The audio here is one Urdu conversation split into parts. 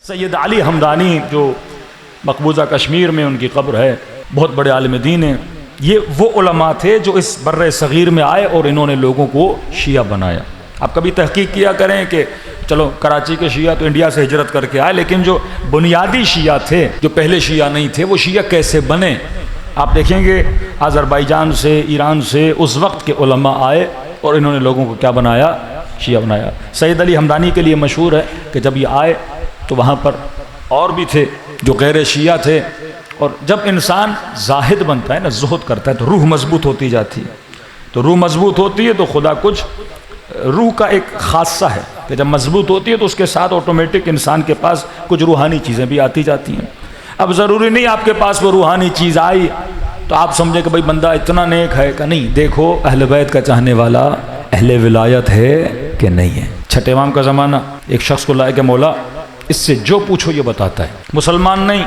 سید علی ہمدانی جو مقبوضہ کشمیر میں ان کی قبر ہے، بہت بڑے عالم دین ہیں. یہ وہ علماء تھے جو اس بر صغیر میں آئے اور انہوں نے لوگوں کو شیعہ بنایا. آپ کبھی تحقیق کیا کریں کہ چلو کراچی کے شیعہ تو انڈیا سے ہجرت کر کے آئے، لیکن جو بنیادی شیعہ تھے، جو پہلے شیعہ نہیں تھے، وہ شیعہ کیسے بنے؟ آپ دیکھیں گے آذربائیجان سے، ایران سے اس وقت کے علماء آئے اور انہوں نے لوگوں کو کیا بنایا؟ شیعہ بنایا. سید علی ہمدانی کے لیے مشہور ہے کہ جب یہ آئے تو وہاں پر اور بھی تھے جو غیر شیعہ تھے. اور جب انسان زاہد بنتا ہے نا، زہد کرتا ہے، تو روح مضبوط ہوتی جاتی ہے. تو روح مضبوط ہوتی ہے تو خدا کچھ روح کا ایک خاصہ ہے کہ جب مضبوط ہوتی ہے تو اس کے ساتھ آٹومیٹک انسان کے پاس کچھ روحانی چیزیں بھی آتی جاتی ہیں. اب ضروری نہیں آپ کے پاس وہ روحانی چیز آئی تو آپ سمجھے کہ بھئی بندہ اتنا نیک ہے کہ نہیں. دیکھو اہل بیت کا چاہنے والا اہل ولایت ہے کہ نہیں ہے. چھٹے امام کا زمانہ، ایک شخص کو لائے کہ مولا اس سے جو پوچھو یہ بتاتا ہے. مسلمان نہیں،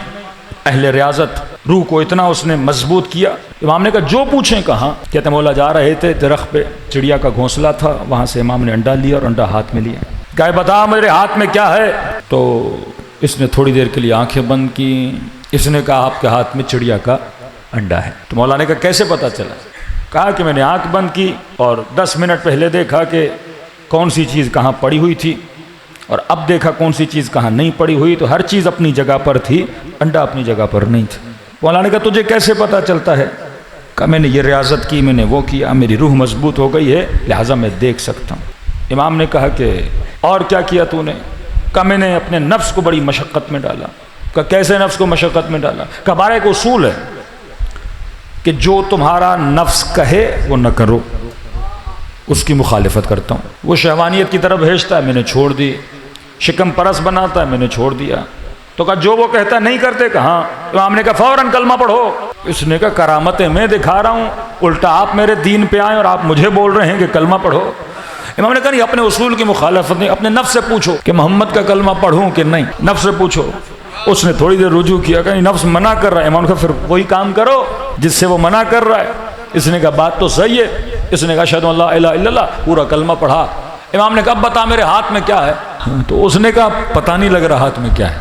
اہل ریاضت، روح کو اتنا اس نے مضبوط کیا. امام نے کہا جو پوچھیں. کہاں؟ کہتے مولا جا رہے تھے درخت پہ، چڑیا کا گھونسلہ تھا، وہاں سے امام نے انڈا لیا اور انڈا ہاتھ میں لیا. کہا بتا میرے ہاتھ میں کیا ہے؟ تو اس نے تھوڑی دیر کے لیے آنکھیں بند کی. اس نے کہا آپ کے ہاتھ میں چڑیا کا انڈا ہے. تو مولا نے کہا کیسے پتا چلا؟ کہا کہ میں نے آنکھ بند کی اور 10 منٹ پہلے دیکھا کہ کون سی چیز کہاں پڑی ہوئی تھی، اور اب دیکھا کون سی چیز کہاں نہیں پڑی ہوئی. تو ہر چیز اپنی جگہ پر تھی، انڈا اپنی جگہ پر نہیں تھا. مولا نے کہا تجھے کیسے پتا چلتا ہے؟ کہا میں نے یہ ریاضت کی، میں نے وہ کیا، میری روح مضبوط ہو گئی ہے لہٰذا میں دیکھ سکتا ہوں. امام نے کہا کہ اور کیا کیا تو نے؟ کہا میں نے اپنے نفس کو بڑی مشقت میں ڈالا. کہا کیسے نفس کو مشقت میں ڈالا؟ کہا ہمارا ایک اصول ہے کہ جو تمہارا نفس کہے وہ نہ کرو، اس کی مخالفت کرتا ہوں. وہ شہوانیت کی طرف بھیجتا ہے، میں نے چھوڑ دی. شکم پرست بناتا ہے، میں نے چھوڑ دیا. تو کہا جو وہ کہتا ہے نہیں کرتے؟ کہاں؟ امام نے کہا فوراً کلمہ پڑھو. اس نے کہا کرامتیں میں دکھا رہا ہوں، الٹا آپ میرے دین پہ آئیں اور آپ مجھے بول رہے ہیں کہ کلمہ پڑھو. امام نے کہا نہیں، اپنے اصول کی مخالفت نہیں، اپنے نفس سے پوچھو کہ محمد کا کلمہ پڑھوں کہ نہیں. نفس سے پوچھو. اس نے تھوڑی دیر رجوع کیا کہ نفس منع کر رہا ہے. امام نے کہا پھر وہی کام کرو جس سے وہ منع کر رہا ہے. اس نے کہا بات تو صحیح ہے. اس نے کہا اشہد ان لا الہ الا اللہ، پورا کلمہ پڑھا. امام نے کہا اب بتا میرے ہاتھ میں کیا ہے؟ تو اس نے کہا پتہ نہیں لگ رہا ہاتھ میں کیا ہے.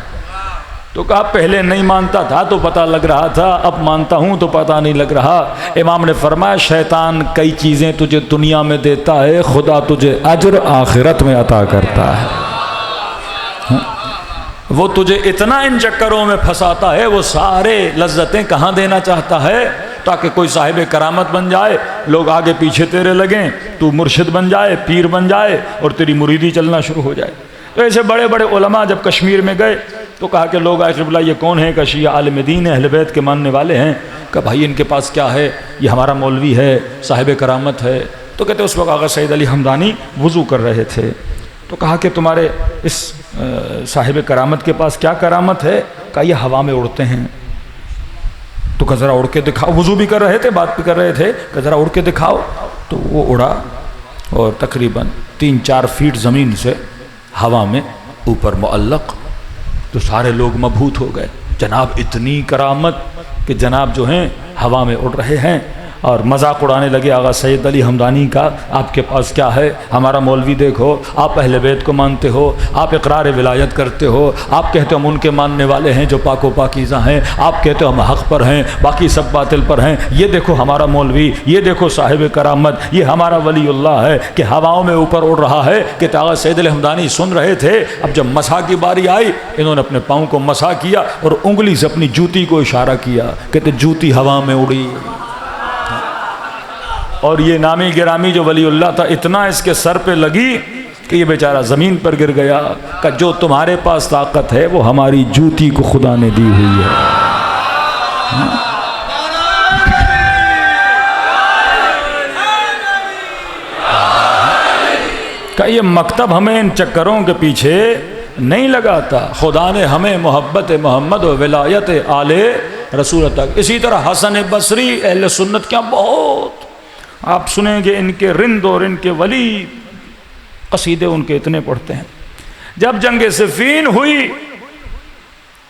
تو کہا پہلے نہیں مانتا تھا تو پتہ لگ رہا تھا، اب مانتا ہوں تو پتہ نہیں لگ رہا. امام نے فرمایا شیطان کئی چیزیں تجھے دنیا میں دیتا ہے، خدا تجھے اجر آخرت میں عطا کرتا ہے. وہ تجھے اتنا ان چکروں میں پھنساتا ہے، وہ سارے لذتیں کہاں دینا چاہتا ہے تاکہ کوئی صاحب کرامت بن جائے، لوگ آگے پیچھے تیرے لگیں، تو مرشد بن جائے، پیر بن جائے اور تیری مریدی چلنا شروع ہو جائے. تو ایسے بڑے بڑے علماء جب کشمیر میں گئے تو کہا کہ لوگ آئے قبلہ یہ کون ہیں؟ کہ شیعہ عالم دین ہیں، اہل بیت کے ماننے والے ہیں. کہ بھائی ان کے پاس کیا ہے؟ یہ ہمارا مولوی ہے، صاحب کرامت ہے. تو کہتے اس وقت آغا سید علی ہمدانی وضو کر رہے تھے. تو کہا کہ تمہارے اس صاحب کرامت کے پاس کیا کرامت ہے؟ کہا یہ ہوا میں اڑتے ہیں. تو کہا ذرا اڑ کے دکھاؤ. وضو بھی کر رہے تھے، بات بھی کر رہے تھے. کہ ذرا اڑ کے دکھاؤ. تو وہ اڑا اور تقریباً 3-4 فیٹ زمین سے ہوا میں اوپر معلق. تو سارے لوگ مبہوت ہو گئے، جناب اتنی کرامت کہ جناب جو ہیں ہوا میں اڑ رہے ہیں. اور مذاق اڑانے لگے آغا سید علی ہمدانی کا. آپ کے پاس کیا ہے؟ ہمارا مولوی دیکھو، آپ اہل بیت کو مانتے ہو، آپ اقرار ولایت کرتے ہو، آپ کہتے ہو ہم ان کے ماننے والے ہیں جو پاک و پاکیزہ ہیں، آپ کہتے ہو ہم حق پر ہیں باقی سب باطل پر ہیں. یہ دیکھو ہمارا مولوی، یہ دیکھو صاحب کرامت، یہ ہمارا ولی اللہ ہے کہ ہواؤں میں اوپر اڑ رہا ہے. کہ آغا سید علی ہمدانی سن رہے تھے. اب جب مسح کی باری آئی، انہوں نے اپنے پاؤں کو مسح کیا اور انگلی سے اپنی جوتی کو اشارہ کیا. کہتے جوتی ہوا میں اڑی. اور یہ نامی گرامی جو ولی اللہ تھا، اتنا اس کے سر پہ لگی کہ یہ بیچارہ زمین پر گر گیا. کہ جو تمہارے پاس طاقت ہے وہ ہماری جوتی کو خدا نے دی ہوئی ہے. کہ یہ مکتب ہمیں ان چکروں کے پیچھے نہیں لگاتا. خدا نے ہمیں محبت محمد و ولایت آل رسول تک. اسی طرح حسن بصری اہل سنت کیا بہت آپ سنیں گے، ان کے رند اور ان کے ولی قصیدے ان کے اتنے پڑھتے ہیں. جب جنگ صفین ہوئی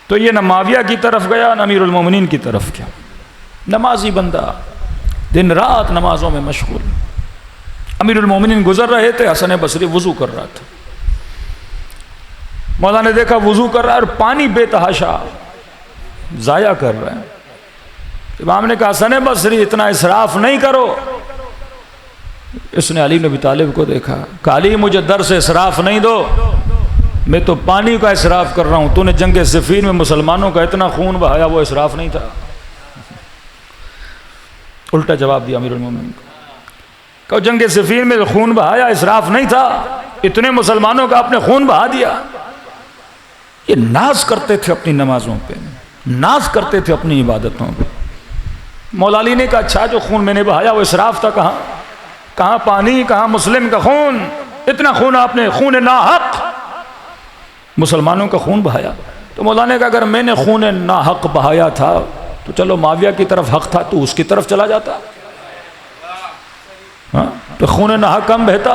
تو یہ نہ معاویہ کی طرف گیا نہ امیر المومنین کی طرف گیا. نمازی بندہ، دن رات نمازوں میں مشغول. امیر المومنین گزر رہے تھے، حسن بصری وضو کر رہا تھا. مولا نے دیکھا وضو کر رہا ہے اور پانی بے تحاشا ضائع کر رہا ہے. امام نے کہا حسن بصری اتنا اسراف نہیں کرو. اس نے علی بن ابی طالب کو دیکھا، کہ علی مجھے در سے اسراف نہیں دو، میں تو پانی کا اسراف کر رہا ہوں. تو نے جنگ صفین میں مسلمانوں کا اتنا خون بہایا، وہ اسراف نہیں تھا؟ الٹا جواب دیا امیر المومنین کو، کہ جنگ صفین میں خون بہایا اسراف نہیں تھا، اتنے مسلمانوں کا آپ نے خون بہا دیا. یہ ناز کرتے تھے اپنی نمازوں پہ، ناز کرتے تھے اپنی عبادتوں پہ. مولا علی نے کہا اچھا جو خون میں نے بہایا وہ اسراف تھا؟ کہاں پانی، کہاں مسلم کا خون؟ اتنا خون آپ نے خون ناحق مسلمانوں کا خون بہایا. تو مولا نے کہا اگر میں نے خون ناحق بہایا تھا تو چلو معاویہ کی طرف حق تھا تو اس کی طرف چلا جاتا، تو خون ناحق کم بہتا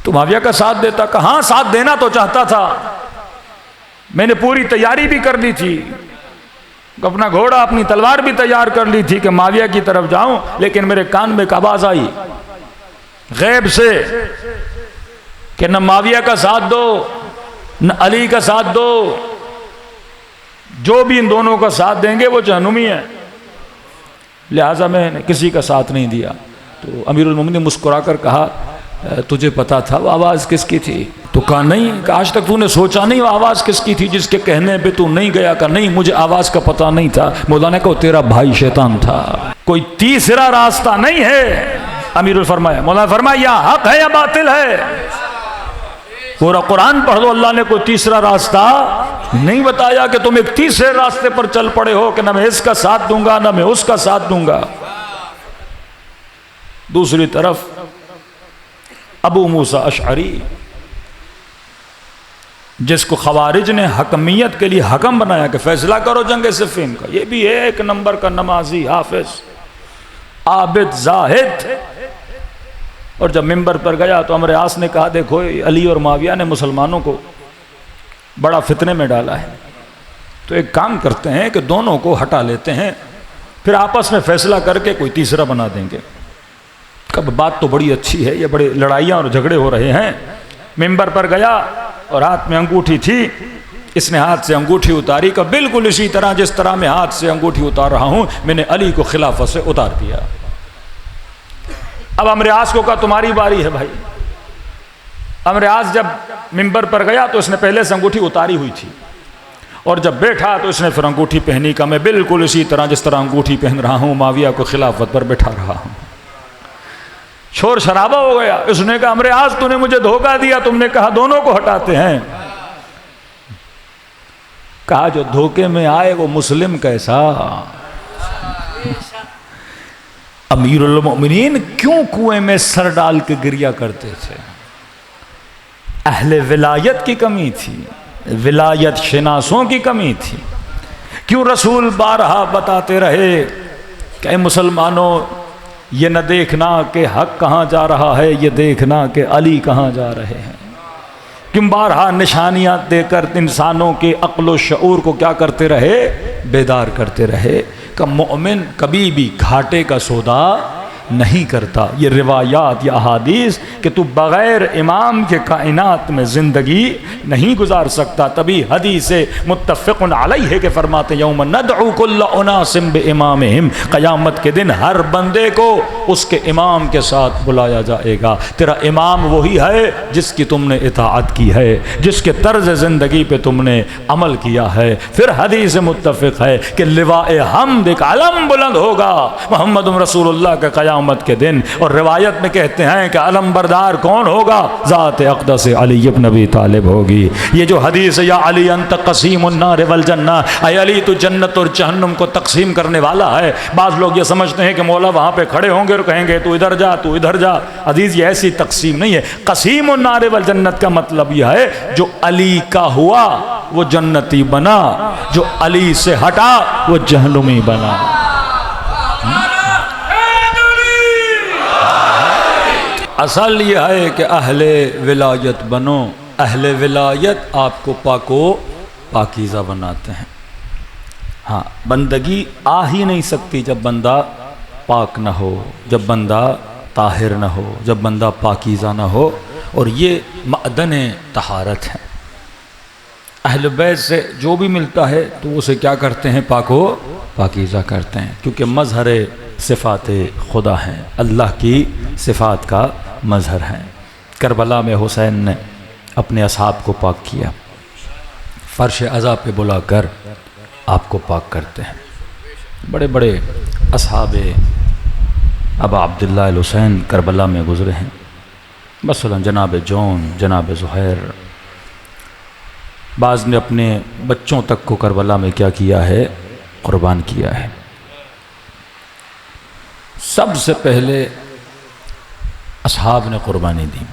تو معاویہ کا ساتھ دیتا. کہاں ساتھ دینا تو چاہتا تھا، میں نے پوری تیاری بھی کر لی تھی، اپنا گھوڑا اپنی تلوار بھی تیار کر لی تھی کہ معاویہ کی طرف جاؤں، لیکن میرے کان میں ایک آواز آئی غیب سے کہ نہ معاویہ کا ساتھ دو نہ علی کا ساتھ دو، جو بھی ان دونوں کا ساتھ دیں گے وہ جہنمی ہیں. لہٰذا میں نے کسی کا ساتھ نہیں دیا. تو امیر المومنین نے مسکرا کر کہا تجھے پتا تھا وہ آواز کس کی تھی؟ تو کہا نہیں. کہ آج تک تو نے سوچا نہیں وہ آواز کس کی تھی جس کے کہنے پہ تو نہیں گیا؟ کہ نہیں مجھے آواز کا پتہ نہیں تھا. مولا نے کہا تیرا بھائی شیطان تھا، کوئی تیسرا راستہ نہیں ہے. امیر الفرمایا مولا نے فرمایا یا حق ہے یا باطل ہے. پورا قرآن پڑھ لو، اللہ نے کوئی تیسرا راستہ نہیں بتایا کہ تم ایک تیسرے راستے پر چل پڑے ہو کہ نہ میں اس کا ساتھ دوں گا نہ میں اس کا ساتھ دوں گا. دوسری طرف ابو موسیٰ اشعری جس کو خوارج نے حکمیت کے لیے حکم بنایا کہ فیصلہ کرو جنگ صفین کا، یہ بھی ایک نمبر کا نمازی، حافظ، عابد، زاہد. اور جب منبر پر گیا تو عمرو عاص نے کہا دیکھو علی اور معاویہ نے مسلمانوں کو بڑا فتنے میں ڈالا ہے، تو ایک کام کرتے ہیں کہ دونوں کو ہٹا لیتے ہیں، پھر آپس میں فیصلہ کر کے کوئی تیسرا بنا دیں گے. کب بات تو بڑی اچھی ہے، یہ بڑے لڑائیاں اور جھگڑے ہو رہے ہیں. منبر پر گیا اور ہاتھ میں انگوٹھی تھی، اس نے ہاتھ سے انگوٹھی اتاری کہ بالکل اسی طرح جس طرح میں ہاتھ سے انگوٹھی اتار رہا ہوں میں نے علی کو خلافت سے اتار دیا. اب عمرو عاص کو کہا تمہاری باری ہے بھائی. عمرو عاص جب منبر پر گیا تو اس نے پہلے سے انگوٹھی اتاری ہوئی تھی، اور جب بیٹھا تو اس نے پھر انگوٹھی پہنی کہ میں بالکل اسی طرح جس طرح انگوٹھی پہن رہا ہوں معاویہ کو خلافت پر بٹھا رہا ہوں. شور شرابہ ہو گیا. اس نے کہا عمرو عاص تو نے مجھے دھوکہ دیا، تم نے کہا دونوں کو ہٹاتے ہیں. کہا جو دھوکے میں آئے وہ مسلم کیسا. امیر المؤمنین کیوں کنویں میں سر ڈال کے گریا کرتے تھے؟ اہل ولایت کی کمی تھی، ولایت شناسوں کی کمی تھی. کیوں رسول بارہا بتاتے رہے کہ اے مسلمانوں یہ نہ دیکھنا کہ حق کہاں جا رہا ہے، یہ دیکھنا کہ علی کہاں جا رہے ہیں. کیوں بارہا نشانیاں دے کر انسانوں کے عقل و شعور کو کیا کرتے رہے؟ بیدار کرتے رہے کہ مومن کبھی بھی گھاٹے کا سودا نہیں کرتا. یہ روایات یا احادیث کہ تو بغیر امام کے کائنات میں زندگی نہیں گزار سکتا. تبھی حدیث متفق علیہ کے فرماتے یوم ندعو کل اناس بامامہم، قیامت کے دن ہر بندے کو اس کے امام کے ساتھ بلایا جائے گا. تیرا امام وہی ہے جس کی تم نے اطاعت کی ہے، جس کے طرز زندگی پہ تم نے عمل کیا ہے. پھر حدیث متفق ہے کہ لواء حمد ایک علم بلند ہوگا محمد رسول اللہ کے قیامت کے دن. اور روایت میں کہتے ہیں کہ علم بردار کون ہوگا؟ ذات اقدس علی ابن ابی طالب ہوگی. یہ جو حدیث یا علی انت قسیم النار والجنہ، اے علی تو جنت اور جہنم کو تقسیم کرنے والا ہے. بعض لوگ یہ سمجھتے ہیں کہ مولا وہاں پہ کھڑے ہوں گے اور کہیں گے تو ادھر جا تو ادھر جا. حدیث یہ ایسی تقسیم نہیں ہے. قسیم النار والجنت کا مطلب یہ ہے جو علی کا ہوا وہ جنتی بنا، جو علی سے ہٹا وہ جہنمی بنا. اصل یہ ہے کہ اہل ولایت بنو. اہل ولایت آپ کو پاک و پاکیزہ بناتے ہیں. ہاں بندگی آ ہی نہیں سکتی جب بندہ پاک نہ ہو، جب بندہ طاہر نہ ہو، جب بندہ پاکیزہ نہ ہو. اور یہ معدن طہارت ہے. اہل بیت سے جو بھی ملتا ہے تو اسے کیا کرتے ہیں؟ پاکیزہ کرتے ہیں، کیونکہ مظہر صفات خدا ہیں، اللہ کی صفات کا مظہر ہیں۔ کربلا میں حسین نے اپنے اصحاب کو پاک کیا، فرش عزا پہ بلا کر آپ کو پاک کرتے ہیں۔ بڑے بڑے اصحاب ابا عبداللہ الحسین کربلا میں گزرے ہیں، مثلا جناب جون، جناب زہیر، بعض نے اپنے بچوں تک کو کربلا میں کیا کیا ہے؟ قربان کیا ہے۔ سب سے پہلے اصحاب نے قربانی دی،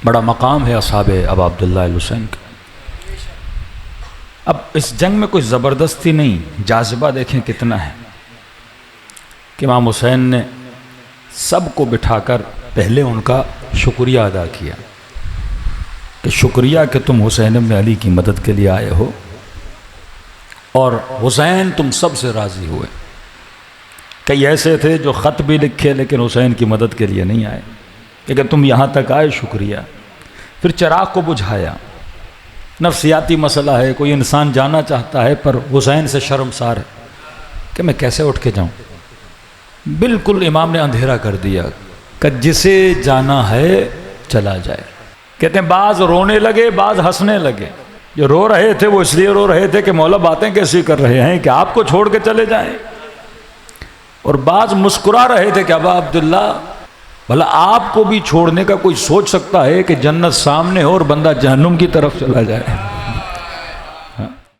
بڑا مقام ہے اصحاب ابا عبداللہ الحسین کا۔ اب اس جنگ میں کوئی زبردستی نہیں، جاذبہ دیکھیں کتنا ہے کہ امام حسین نے سب کو بٹھا کر پہلے ان کا شکریہ ادا کیا کہ شکریہ کہ تم حسین بن علی کی مدد کے لیے آئے ہو، اور حسین تم سب سے راضی ہوئے۔ کئی ایسے تھے جو خط بھی لکھے لیکن حسین کی مدد کے لیے نہیں آئے، لیکن تم یہاں تک آئے، شکریہ۔ پھر چراغ کو بجھایا، نفسیاتی مسئلہ ہے، کوئی انسان جانا چاہتا ہے پر حسین سے شرمسار ہے کہ میں کیسے اٹھ کے جاؤں، بالکل امام نے اندھیرا کر دیا کہ جسے جانا ہے چلا جائے۔ کہتے ہیں بعض رونے لگے، بعض ہنسنے لگے۔ جو رو رہے تھے وہ اس لیے رو رہے تھے کہ مولا باتیں کیسی کر رہے ہیں کہ آپ کو چھوڑ کے چلے جائیں، اور بعض مسکرا رہے تھے کہ ابا عبداللہ بھلا آپ کو بھی چھوڑنے کا کوئی سوچ سکتا ہے کہ جنت سامنے ہو اور بندہ جہنم کی طرف چلا جائے؟